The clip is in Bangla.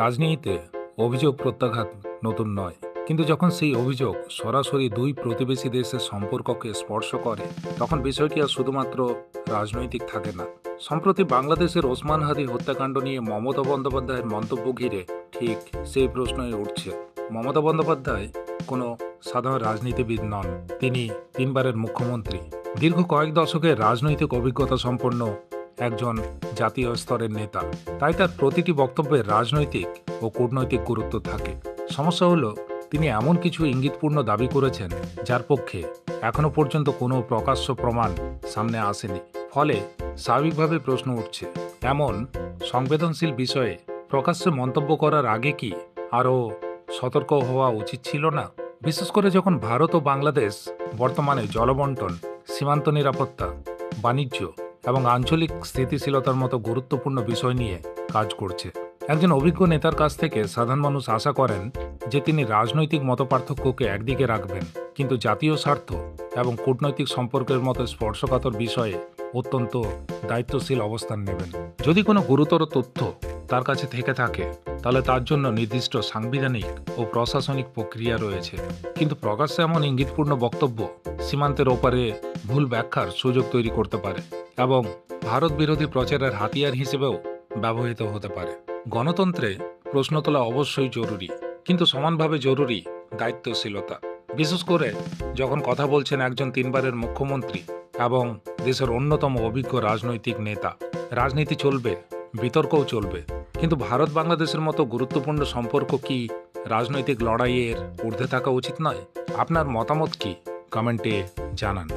রাজনীতিতে অভিযোগ প্রত্যাঘাত নতুন নয়, কিন্তু যখন সেই অভিযোগ সরাসরি দুই প্রতিবেশী দেশের সম্পর্ককে স্পর্শ করে তখন বিষয়টি আর শুধুমাত্র রাজনৈতিক থাকে না। সম্প্রতি বাংলাদেশের ওসমান হাদি হত্যাকাণ্ড নিয়ে মমতা বন্দ্যোপাধ্যায়ের মন্তব্য ঘিরে ঠিক সেই প্রশ্নই উঠছে। মমতা বন্দ্যোপাধ্যায় কোনো সাধারণ রাজনীতিবিদ নন, তিনি তিনবারের মুখ্যমন্ত্রী, দীর্ঘ কয়েক দশকের রাজনৈতিক অভিজ্ঞতা সম্পন্ন একজন জাতীয় স্তরের নেতা। তাই তার প্রতিটি বক্তব্যের রাজনৈতিক ও কূটনৈতিক গুরুত্ব থাকে। সমস্যা হলো, তিনি এমন কিছু ইঙ্গিতপূর্ণ দাবি করেছেন যার পক্ষে এখনো পর্যন্ত কোনো প্রকাশ্য প্রমাণ সামনে আসেনি। ফলে স্বাভাবিকভাবে প্রশ্ন উঠছে, এমন সংবেদনশীল বিষয়ে প্রকাশ্যে মন্তব্য করার আগে কি আরও সতর্ক হওয়া উচিত ছিল না? বিশেষ করে যখন ভারত ও বাংলাদেশ বর্তমানে জলবন্টন, সীমান্ত নিরাপত্তা, বাণিজ্য এবং আঞ্চলিক স্থিতিশীলতার মতো গুরুত্বপূর্ণ বিষয় নিয়ে কাজ করছে। একজন অভিজ্ঞ নেতার কাছ থেকে সাধারণ মানুষ আশা করেন যে তিনি রাজনৈতিক মতপার্থক্যকে একদিকে রাখবেন, কিন্তু জাতীয় স্বার্থ এবং কূটনৈতিক সম্পর্কের মতো স্পর্শকাতর বিষয়ে অত্যন্ত দায়িত্বশীল অবস্থান নেবেন। যদি কোনো গুরুতর তথ্য তার কাছে থেকে থাকে তাহলে তার জন্য নির্দিষ্ট সাংবিধানিক ও প্রশাসনিক প্রক্রিয়া রয়েছে। কিন্তু প্রকাশ্যে এমন ইঙ্গিতপূর্ণ বক্তব্য সীমান্তের ওপারে ভুল ব্যাখ্যার সুযোগ তৈরি করতে পারে এবং ভারত বিরোধী প্রচারের হাতিয়ার হিসেবেও ব্যবহৃত হতে পারে। গণতন্ত্রে প্রশ্ন তোলা অবশ্যই জরুরি, কিন্তু সমানভাবে জরুরি দায়িত্বশীলতা। বিশেষ করে যখন কথা বলছেন একজন তিনবারের মুখ্যমন্ত্রী এবং দেশের অন্যতম অভিজ্ঞ রাজনৈতিক নেতা। রাজনীতি চলবে, বিতর্কও চলবে, কিন্তু ভারত বাংলাদেশের মতো গুরুত্বপূর্ণ সম্পর্ক কি রাজনৈতিক লড়াইয়ের ঊর্ধ্বে থাকা উচিত নয়? আপনার মতামত কি? কমেন্টে জানান।